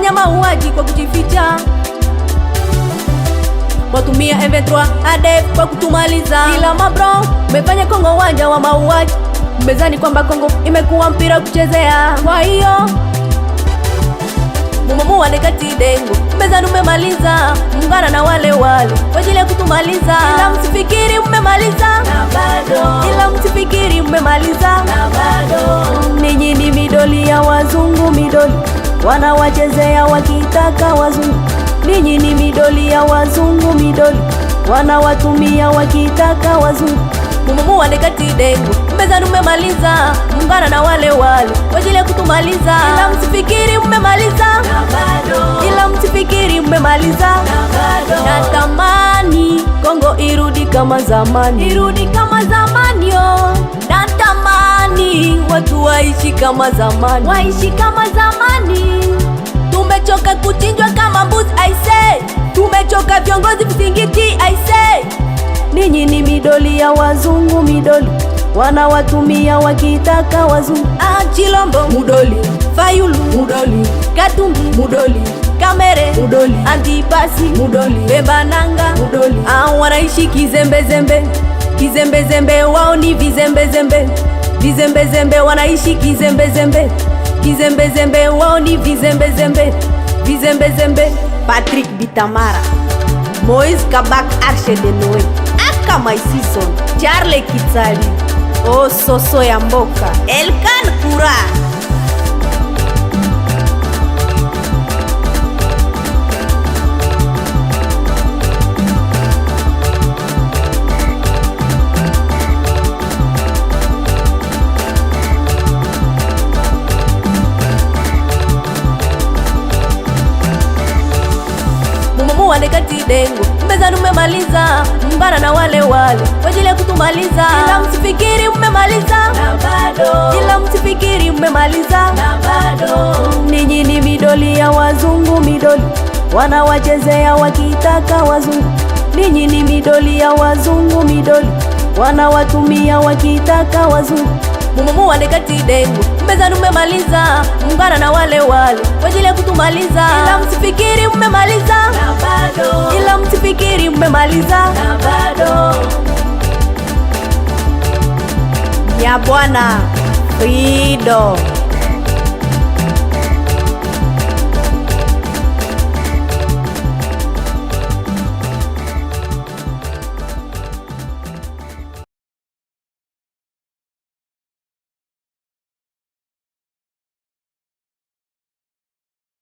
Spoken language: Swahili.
mwafanya mauaji kwa kujificha, mwatumia M23 ADF kwa kutumaliza. Ila mabro, mmefanya Kongo uwanja wa mauaji, mmezani kwamba Kongo imekuwa mpira kuchezea. Kwa hiyo mumamua nekati dengo, mmezani mmemaliza, mungana na wale kwa ajili ya kutumaliza. Ila msifikiri mmemaliza na bado, ila msifikiri mmemaliza na bado. Ninyi ni midoli ya wazungu, midoli wanawachezea wakitaka wazungu. Ninyi ni midoli ya wazungu, midoli wanawatumia wakitaka wazungu. Mumamua nekati dengo, mmezani mmemaliza, mungana na wale kwa ajili ya kutumaliza. Ila msifikiri mmemaliza na bado, ila msifikiri mmemaliza na bado. Natamani Kongo irudi kama zamani, irudi kama zamani yo. Natamani watu waishi kama zamani, waishi kama zamani. Tumechoka kuchinjwa kama mbuzi, I say. Tumechoka viongozi visingiti, I say. Ninyi ni midoli ya wazungu, midoli wanawatumia wakitaka wazungu. Chilombo mudoli, Fayulu mudoli, Katumbi mudoli, Kamere mudoli, Antipasi mudoli, Bebananga mudoli. Wanaishi kizembezembe, kizembezembe, wao ni vizembezembe, vizembezembe, wanaishi kizembezembe, kizembezembe, wao ni vizembezembe, vizembezembe. Patrick Bitamara, Moise Kabak, Arche de Noé, Aka My Season, Charles Kitsali, Soso ya Mboka, Elkan Kura. Mumamua nekati dengo, mmezani mmemaliza, mungana na wale kwa ajili ya kutumaliza. Ila msifikiri mmemaliza na bado, ila msifikiri mmemaliza na bado. Ninyi ni midoli ya wazungu, midoli wanawachezea wakitaka wazungu. Ninyi ni midoli ya wazungu, midoli wanawatumia wakitaka wazungu. Mumamua nekati dengo, mmezani mmemaliza, mungana na wale kwa ajili ya kutumaliza. Ila msifikiri mmemaliza na bado, ila msifikiri mmemaliza na bado. Ya Bwana Freedom.